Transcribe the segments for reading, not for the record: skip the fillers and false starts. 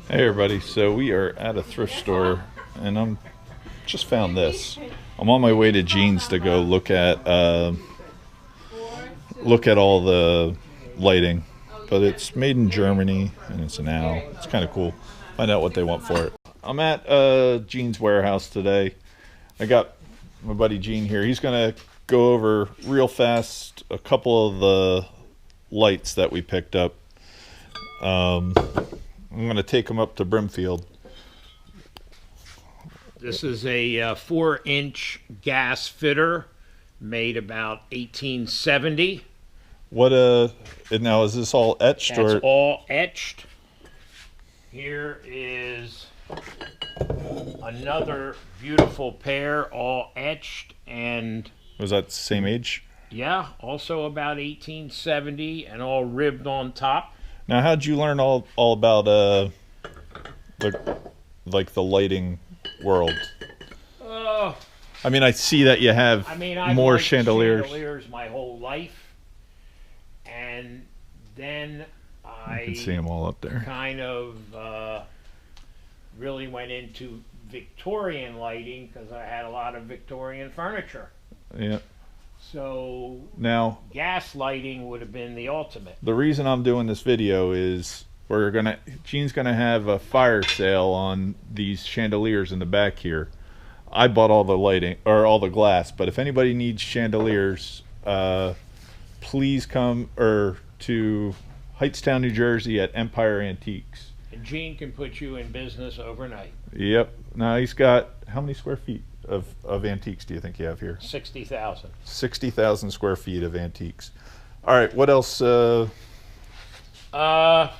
Hey everybody, so we are at a thrift store and I'm just found this. I'm on my way to Jeans to go look at all the lighting, but it's made in Germany and it's an owl. It's kind of cool. Find out what they want for it. I'm at Jeans warehouse today. I got my buddy Gene here. He's gonna go over real fast a couple of the lights that we picked up. I'm going to take them up to Brimfield. This is a 4-inch gas fitter made about 1870. What now is this all etched? That's all etched. Here is another beautiful pair, all etched, and was that the same age? Yeah, also about 1870 and all ribbed on top. Now, how'd you learn all about the lighting world? I mean, I see that you have I've more liked chandeliers my whole life, and then I can see them all up there. Kind of really went into Victorian lighting because I had a lot of Victorian furniture. Yeah. So now gas lighting would have been the ultimate. The reason I'm doing this video is Gene's gonna have a fire sale on these chandeliers in the back here. I bought all the lighting or all the glass, but if anybody needs chandeliers, please come to Heightstown, New Jersey at Empire Antiques. And Gene can put you in business overnight. Yep. Now he's got how many square feet of antiques do you think you have here? 60,000. 60,000 square feet of antiques. All right, what else? Well, and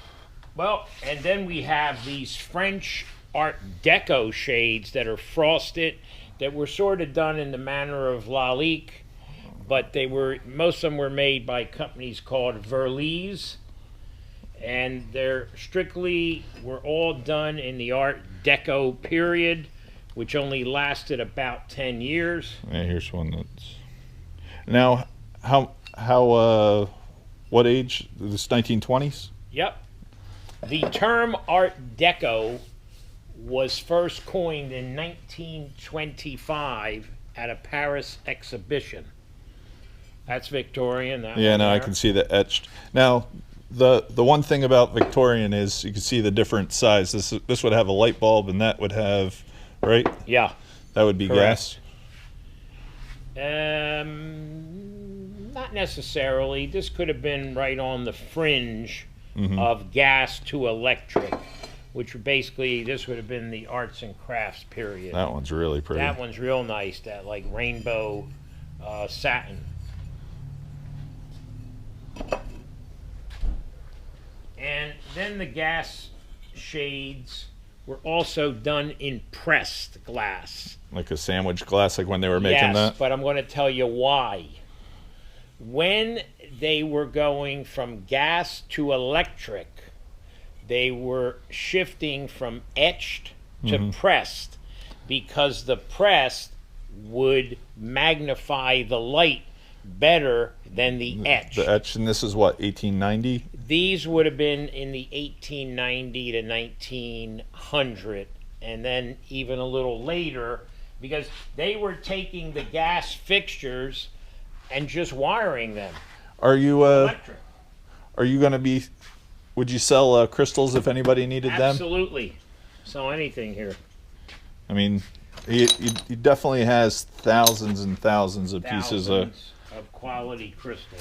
then we have these French Art Deco shades that are frosted, that were sort of done in the manner of Lalique, but most of them were made by companies called Verlies, and were all done in the Art Deco period, which only lasted about 10 years. Yeah, here's one that's... Now, what age? This 1920s? Yep. The term Art Deco was first coined in 1925 at a Paris exhibition. That's Victorian. I can see the etched. Now, the one thing about Victorian is you can see the different size. This would have a light bulb, and that would have... Right? Yeah. That would be correct. Gas? Not necessarily. This could have been right on the fringe of gas to electric, which basically this would have been the arts and crafts period. That one's really pretty. That one's real nice, that like rainbow satin. And then the gas shades were also done in pressed glass. Like a sandwich glass, like when they were making that? Yes, but I'm going to tell you why. When they were going from gas to electric, they were shifting from etched to pressed, because the pressed would magnify the light better than the etched. The etched, and this is what, 1890? These would have been in the 1890 to 1900, and then even a little later, because they were taking the gas fixtures and just wiring them. Are you electric. Are you going to be? Would you sell crystals if anybody needed them? Absolutely, sell anything here. I mean, he definitely has thousands and thousands of pieces of quality crystal.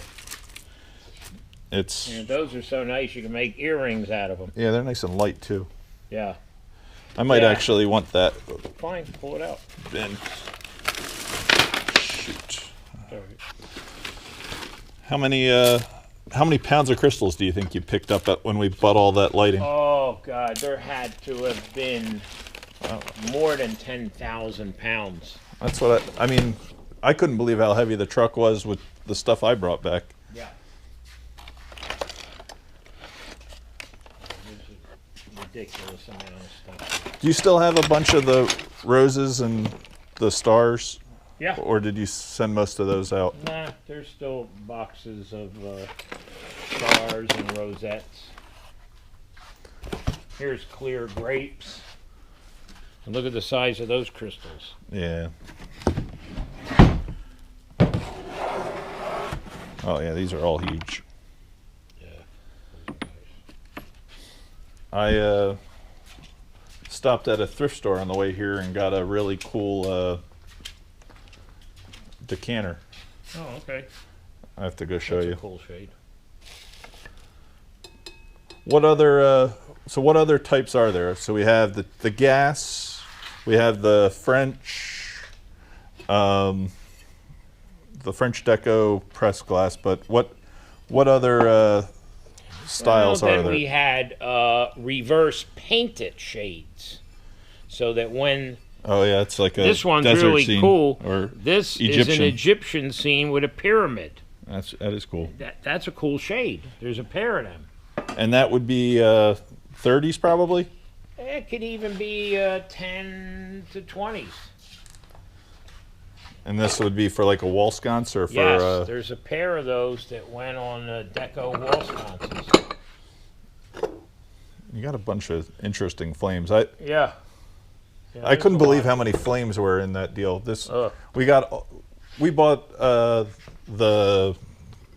And those are so nice, you can make earrings out of them. Yeah, they're nice and light too. Yeah. I might actually want that. Fine, pull it out. And shoot. All right. How many pounds of crystals do you think you picked up when we bought all that lighting? Oh God, there had to have been more than 10,000 pounds. That's what I mean. I couldn't believe how heavy the truck was with the stuff I brought back. Yeah. Ridiculous amount of stuff. Do you still have a bunch of the roses and the stars? Yeah. Or did you send most of those out? Nah, there's still boxes of stars and rosettes. Here's clear grapes. And look at the size of those crystals. Yeah. Oh yeah, these are all huge. Yeah. I stopped at a thrift store on the way here and got a really cool decanter. Oh, okay. I have to go show That's you. a cool shade. What other what other types are there? So we have the gas, we have the French Deco pressed glass, but what other styles Well, are then there? we had reverse painted shades, so that when Oh yeah, it's like a this one's desert really scene, cool. Or This is Egyptian. an Egyptian scene with a pyramid. that is cool. That's a cool shade. There's a pair of them. And that would be 30s probably. It could even be 10 to 20s. And this would be for like a wall sconce or for Yes, there's a pair of those that went on Deco wall sconces. you got a bunch of interesting flames. Yeah. I couldn't believe how many flames were in that deal. This Ugh. we bought the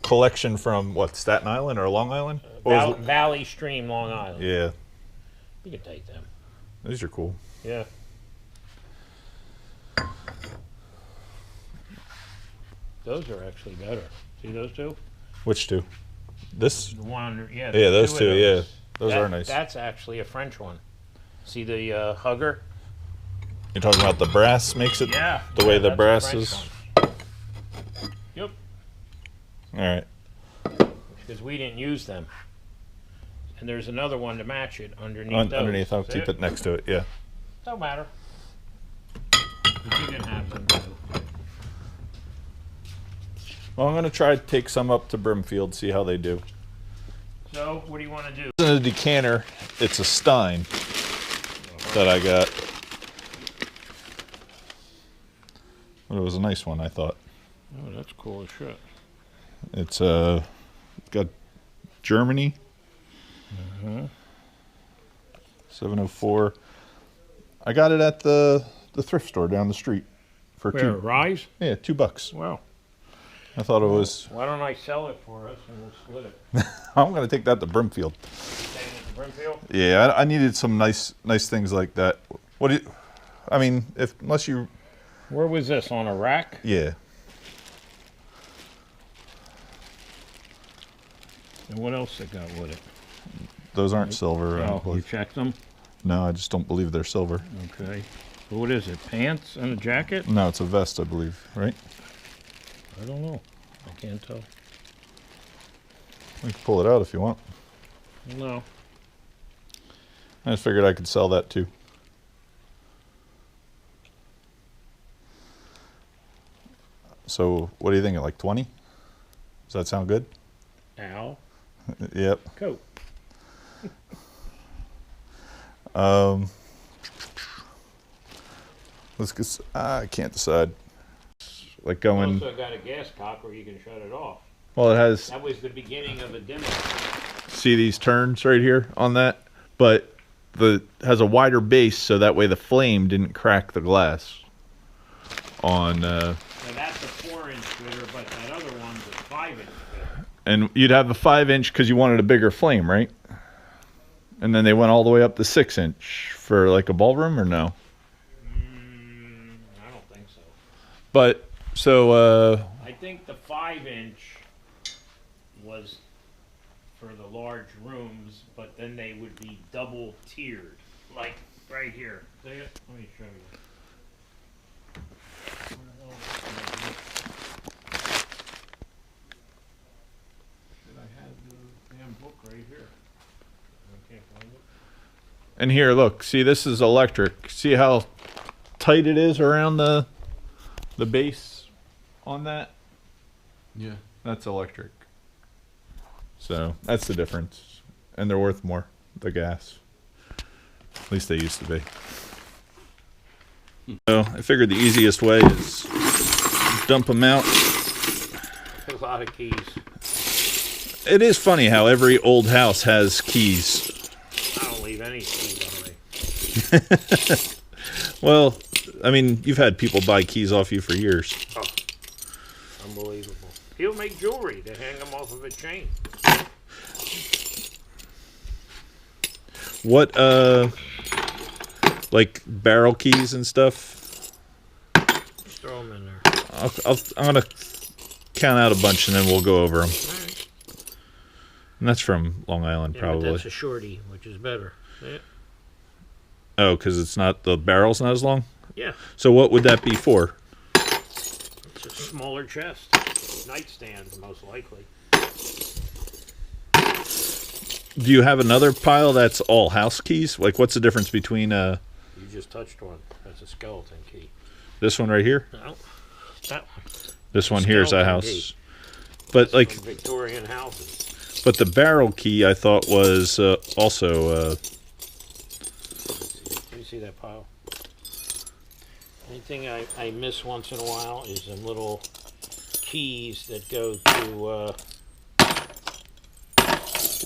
collection from what, Staten Island or Long Island? What was it? Valley Stream, Long Island. Yeah, You can take them. these are cool. Yeah. Those are actually better. See those two? Which two? This? The one under, yeah. Yeah, those of two. those. Yeah, those That- are nice. That's actually a French one. See the hugger? You're talking about the brass makes it. Yeah. The way Yeah, the that's a brass French is. one. Yep. All right. Because we didn't use them. And there's another one to match it underneath those. Underneath, I'll See keep it next to it. Yeah. Don't matter. But you can have them too. Well, I'm gonna try to take some up to Brimfield, see how they do. So, what do you want to do? In a decanter, it's a Stein that I got. But it was a nice one, I thought. Oh, that's cool as shit. It's got Germany. 704. I got it at the thrift store down the street for Where, Rise? $2. Well, I thought it was. why don't I sell it for us and we'll split it? I'm gonna take that to Brimfield. Staying at the Brimfield? Yeah, I needed some nice things like that. What do you? I mean, unless you. Where was this? On a rack? Yeah. And what else they got with it? Those aren't silver. I don't Oh, you believe. checked them? No, I just don't believe they're silver. Okay. So what is it? Pants and a jacket? No, it's a vest, I believe. Right? I don't know. I can't tell. We can pull it out if you want. No. I just figured I could sell that too. So, what do you think? Like 20? Does that sound good? Ow. Yep. Coat. Let's get. I can't decide. Like going. Also got a gas cock where you can shut it off. Well, it has. That was the beginning of a dimmer. See these turns right here on that, but has a wider base so that way the flame didn't crack the glass. On. Now that's a 4-inch splitter, but that other one's a 5-inch splitter. And you'd have a 5-inch because you wanted a bigger flame, right? And then they went all the way up to 6-inch for like a ballroom, or no? I don't think so. But so I think the 5-inch was for the large rooms, but then they would be double tiered, like right here. See it? Let me show you. Should I have the damn book right here? I can't find it. and here, look, see this is electric. See how tight it is around the base on that? Yeah. That's electric. So that's the difference, and they're worth more. The gas, at least they used to be. So I figured the easiest way is dump them out. A lot of keys. It is funny how every old house has keys. I don't leave any. way. Well, I mean, you've had people buy keys off you for years. Oh, unbelievable. He'll make jewelry to hang them off of a chain. What, like barrel keys and stuff? Just throw them in there. I'm going to count out a bunch and then we'll go over them. All right. And that's from Long Island, Yeah, probably. but that's a shorty, which is better. Yeah. Oh, because it's not, the barrel's not as long? Yeah. So what would that be for? It's a smaller chest. Nightstand, most likely. Do you have another pile that's all house keys? Like, what's the difference between You just touched one. That's a skeleton key. this one right here? No, that one. This one here is a Skeleton house. key. But like, From Victorian houses. but the barrel key I thought was also. Can you see that pile? Anything I miss once in a while is them little keys that go to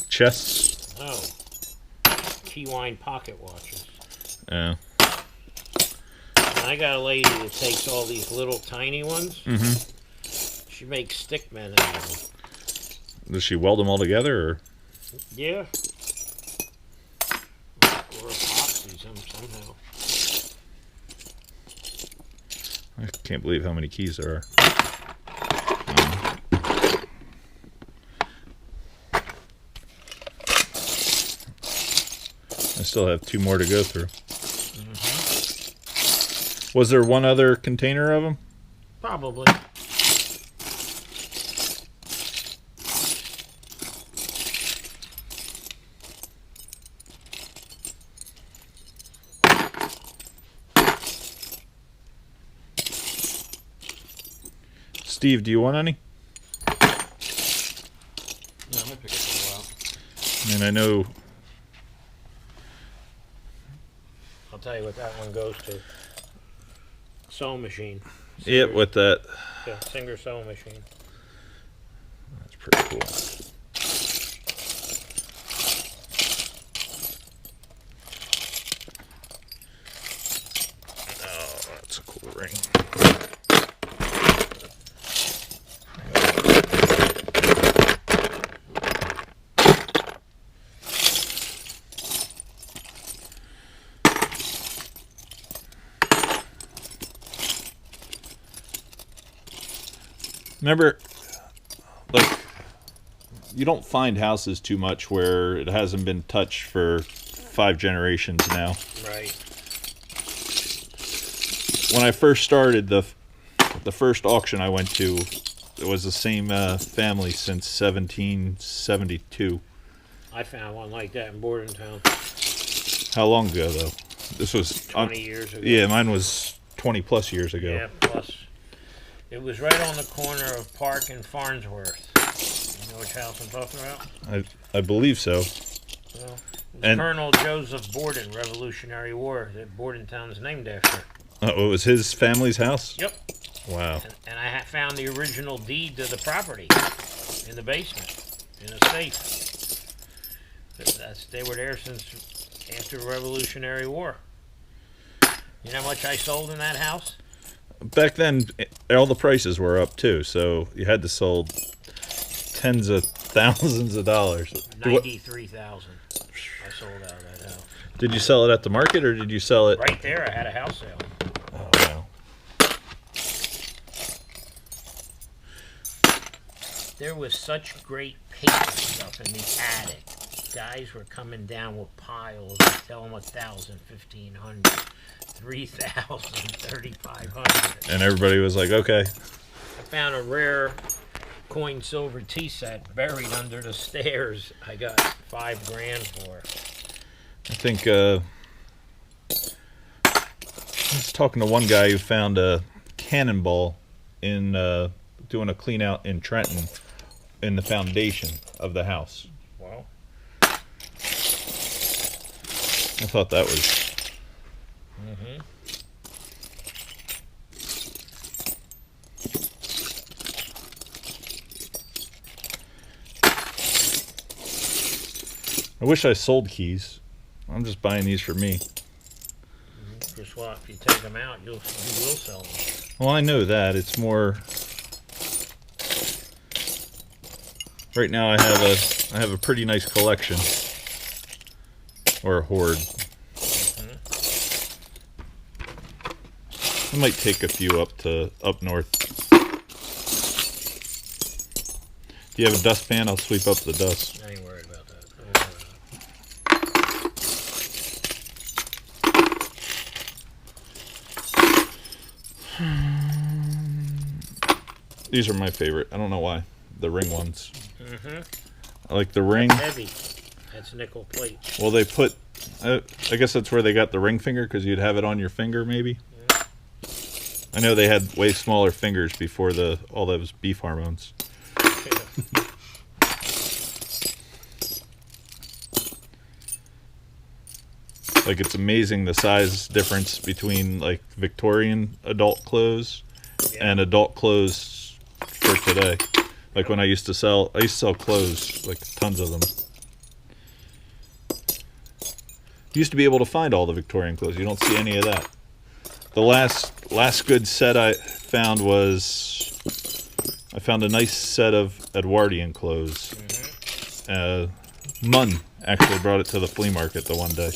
Chests. key wine pocket watches. Yeah. And I got a lady that takes all these little tiny ones. Mm-hmm. She makes stick men out of them. Does she weld them all together, or? Yeah. Or epoxy somehow. I can't believe how many keys there are. I still have 2 more to go through. Mm-hmm. Was there one other container of them? Probably. Steve, do you want any? Yeah, I'm gonna pick up a while. I mean, I know. I'll tell you what that one goes to. Sewing machine. Yeah, with that. Yeah, Singer sewing machine. That's pretty cool. Oh, that's a cool ring. Remember, like, you don't find houses too much where it hasn't been touched for 5 generations now. Right. When I first started, the first auction I went to, it was the same family since 1772. I found one like that in Bordentown How long ago, though? This was 20 years ago. Yeah, mine was 20 plus years ago. Yeah, plus. It was right on the corner of Park and Farnsworth. You know which house I'm talking about? I believe so. Well, it was And- Colonel Joseph Borden, Revolutionary War, that Bordentown's named after. Oh, it was his family's house? Yep. Wow. And I found the original deed to the property in the basement, in a safe. They were there since after the Revolutionary War. You know how much I sold in that house? Back then, all the prices were up too, so you had to sold tens of thousands of dollars. $93,000. I sold out of that house. Did you sell it at the market, or did you sell it? Right there, I had a house sale. Oh, wow. There was such great paper stuff in the attic. Guys were coming down with piles. I tell them 1,000, 1,500, 3,000, 3,500. And everybody was like, okay. I found a rare coin silver tea set buried under the stairs. I got $5,000 for it. I think I was talking to one guy who found a cannonball in doing a clean out in Trenton in the foundation of the house. Well, I thought that was. mm-hmm. I wish I sold keys. I'm just buying these for me. Just what? If you take them out, you will sell them. Well, I know that. It's more. Right now, I have a pretty nice collection, or a hoard. I might take a few up north. Do you have a dustpan? I'll sweep up the dust. I ain't worried about that. These are my favorite. I don't know why. The ring ones. Mm-hmm. I like the ring. That's heavy. That's nickel plate. Well, they put. I guess that's where they got the ring finger, because you'd have it on your finger, maybe. Yeah. I know they had way smaller fingers before all those beef hormones. Like, it's amazing the size difference between like Victorian adult clothes and adult clothes for today. Like when I used to sell clothes, like tons of them. You used to be able to find all the Victorian clothes. You don't see any of that. The last good set I found was, I found a nice set of Edwardian clothes. Munn actually brought it to the flea market the one day.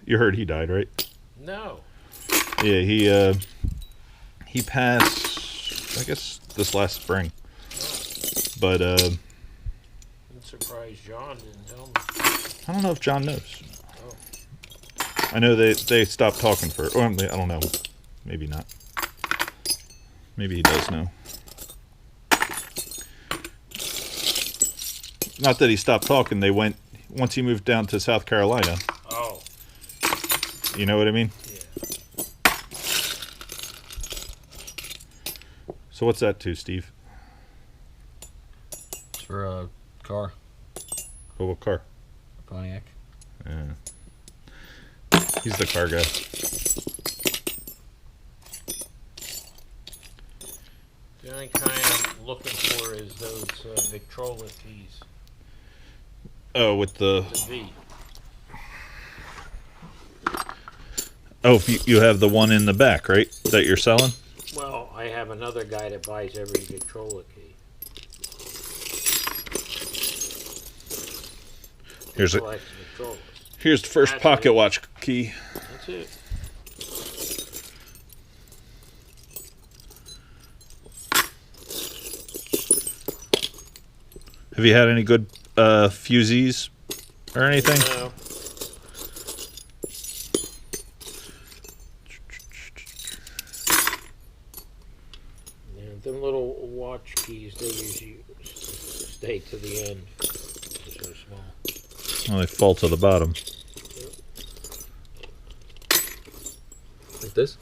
You heard he died, right? No. Yeah, he passed, I guess, this last spring. But I'm surprised John didn't tell me. I don't know if John knows. Oh. I know they stopped talking for, or I don't know, maybe not. Maybe he does know. Not that he stopped talking. They went once he moved down to South Carolina. Oh. You know what I mean? Yeah. So what's that to, Steve? It's for a car. Oh, what car? Pontiac. Yeah. He's the car guy. The only kind I'm looking for is those Victrola keys. Oh, with the... The V. Oh, you have the one in the back, right? That you're selling? Well, I have another guy that buys every Victrola key. Here's it. Collects Victrolas. Here's the first That's pocket it. watch key. That's it. Have you had any good fusees or anything? No. Yeah, them little watch keys, they usually stay to the end. They're so small. Well, they fall to the bottom. Like this?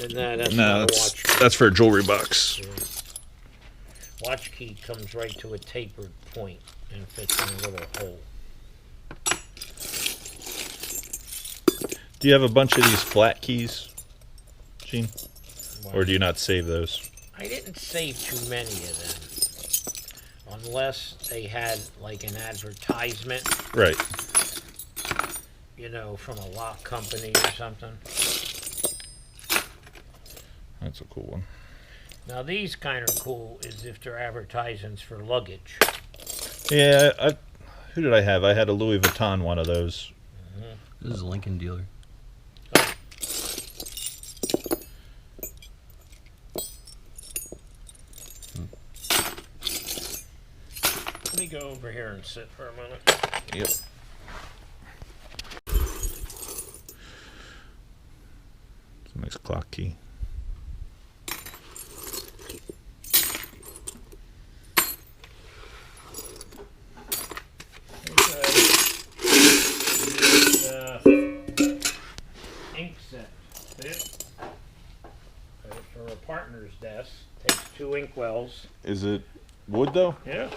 And that's No, not a watch key. that's for a jewelry box. Yeah. Watch key comes right to a tapered point and fits in a little hole. Do you have a bunch of these flat keys, Gene? Wow. Or do you not save those? I didn't save too many of them. Unless they had like an advertisement, Right. you know, from a lock company or something. That's a cool one. Now these kind of cool is if they're advertisements for luggage. Yeah, who did I have? I had a Louis Vuitton one of those. This is a Lincoln dealer. Let me go over here and sit for a minute. Yep. It's a nice clock key. Ink set. See it? For a partner's desk, takes 2 inkwells. Is it wood though? Yeah.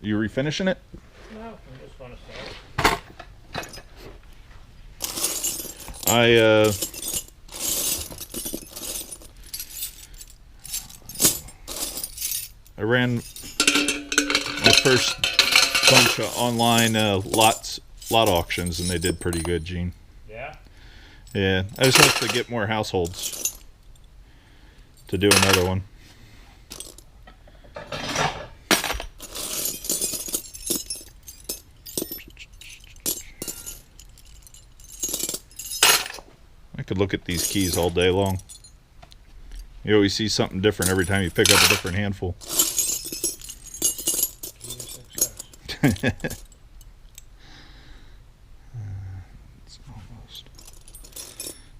You refinishing it? No, I'm just gonna sell it. I ran my first bunch of online lots lot of auctions, and they did pretty good, Gene. Yeah. Yeah, I just hope to get more households to do another one. I could look at these keys all day long. You always see something different every time you pick up a different handful. It's almost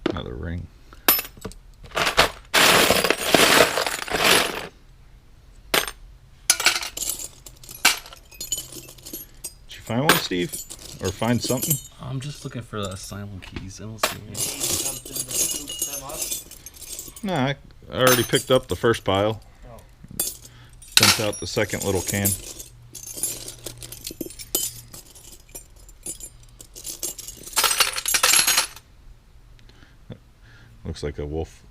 another ring. Did you find one, Steve? Or find something? I'm just looking for the asylum keys. I don't see any. Something to scoop them up. No, I already picked up the first pile. Oh. Dumped out the second little can. Looks like a wolf.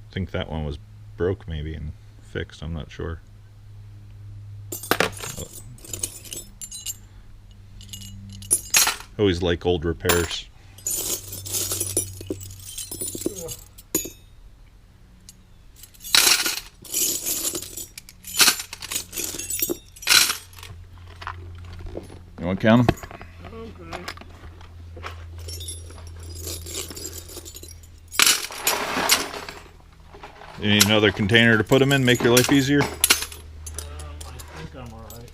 I think that one was broke maybe and fixed, I'm not sure. Always like old repairs. You want to count them? Okay. You need another container to put them in, make your life easier? I think I'm alright.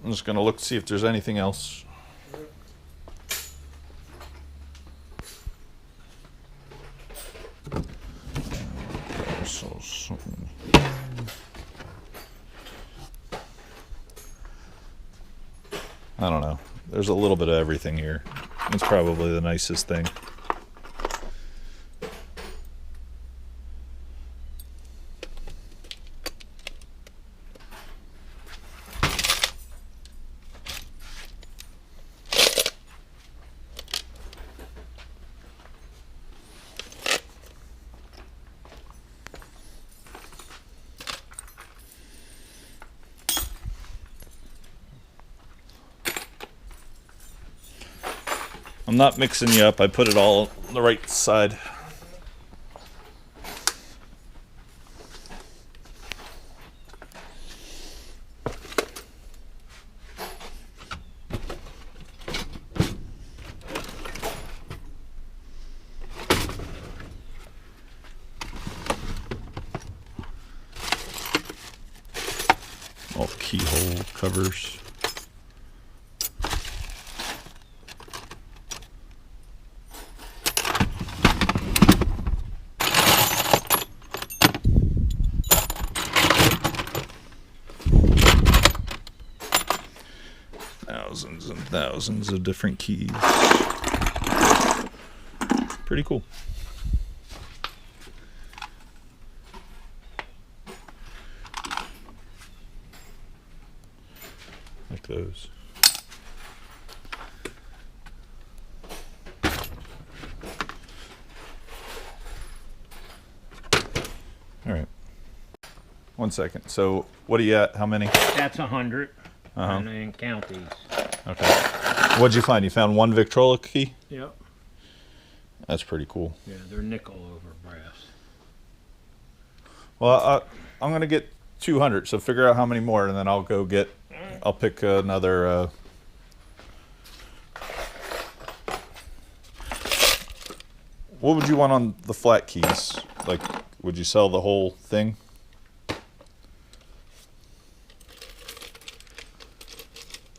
I'm just going to look to see if there's anything else. I don't know. There's a little bit of everything here. It's probably the nicest thing. I'm not mixing you up. I put it all on the right side. All keyhole covers. Thousands and thousands of different keys. Pretty cool. Like those. All right. 1 second. So what are you at? How many? That's 100. Uh-huh. And then count these. Okay. What'd you find? You found one Victrola key? Yep. That's pretty cool. Yeah, they're nickel over brass. Well, I'm going to get 200, so figure out how many more, and then I'll go get, I'll pick another, what would you want on the flat keys? Like, would you sell the whole thing?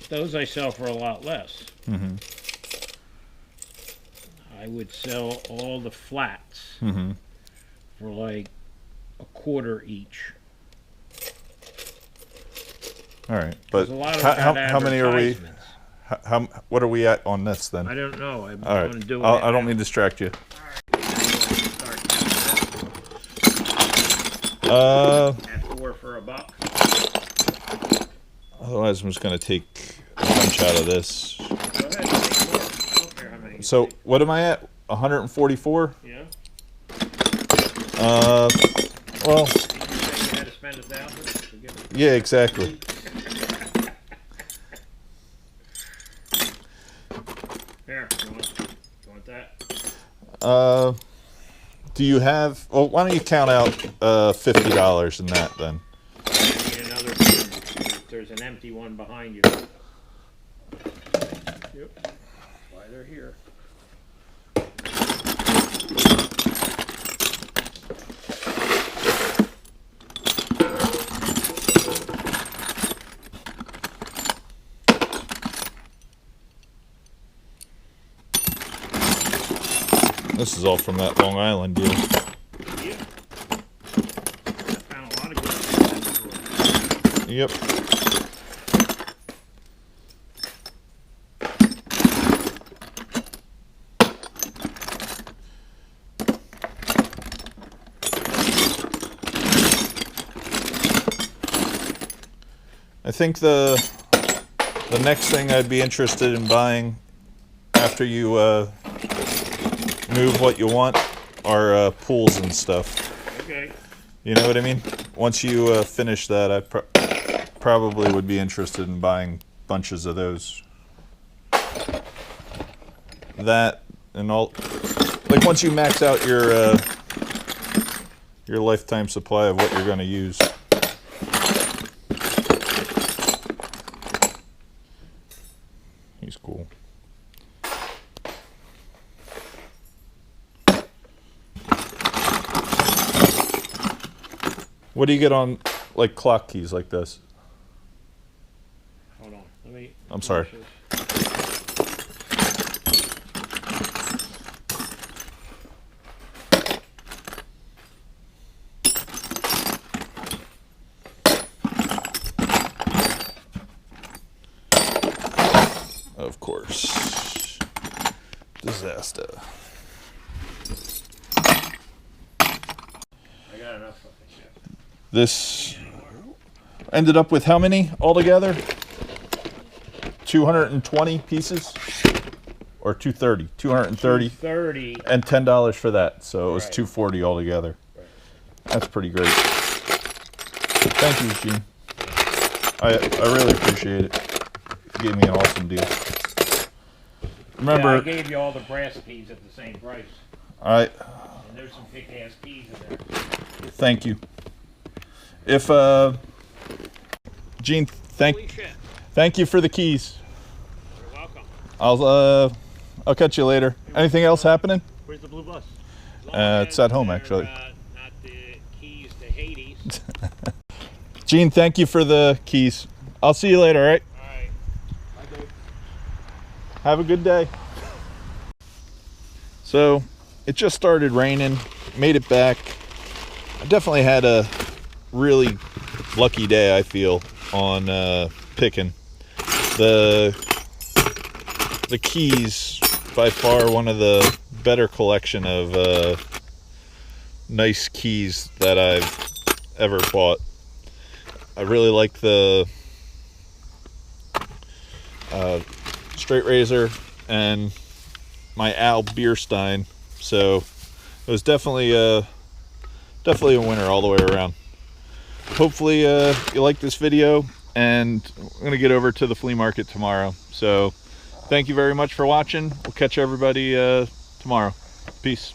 Those I sell for a lot less. Mm-hmm. I would sell all the flats Mm-hmm. for like $0.25 each. All right, but There's a lot of how many are we? advertisements. How what are we at on this then? I don't know. I'm All going to right, do it. I don't mean to distract you. At 4 for $1. Otherwise, I'm just going to take a bunch out of this. Go ahead, take 4. I don't care how many you So take. what am I at? 144. Yeah. Well, You had to spend 1,000 to get it. yeah, exactly. Here, you want that? Do you have? Well, why don't you count out $50 in that then? Need another bin. There's an empty one behind you. Yep. Why they're here. This is all from that Long Island deal. Yeah. Found a lot of good stuff. Yep. I think the next thing I'd be interested in buying after you move what you want are pools and stuff. Okay. You know what I mean? Once you finish that, I probably would be interested in buying bunches of those. That and all, like once you max out your lifetime supply of what you're going to use. He's cool. What do you get on like clock keys like this? Hold on. Let me. I'm sorry. Of course. Disaster. I got enough of it. This ended up with how many altogether? 220 pieces? Or 230? 230 30. and $10 for that. So it was Right. 240 altogether. That's pretty great. Thank you, Gene. I really appreciate it. You gave me an awesome deal. Remember, Yeah, I gave you all the brass keys at the same price. and there's some kick-ass keys in there. thank you. If Gene, Holy shit. thank you for the keys. You're welcome. I'll catch you later. Anything else happening? Where's the blue bus? It's at home, actually. Not the keys to Hades. Gene, thank you for the keys. I'll see you later, all right? All right. Have a good day. So, it just started raining, made it back. I definitely had a really lucky day, I feel, on picking. The keys, by far one of the better collection of nice keys that I've ever bought. I really like the straight razor and my Al Bierstein, so it was definitely a winner all the way around. Hopefully you like this video, and I'm gonna get over to the flea market tomorrow, so thank you very much for watching. We'll catch everybody tomorrow. Peace.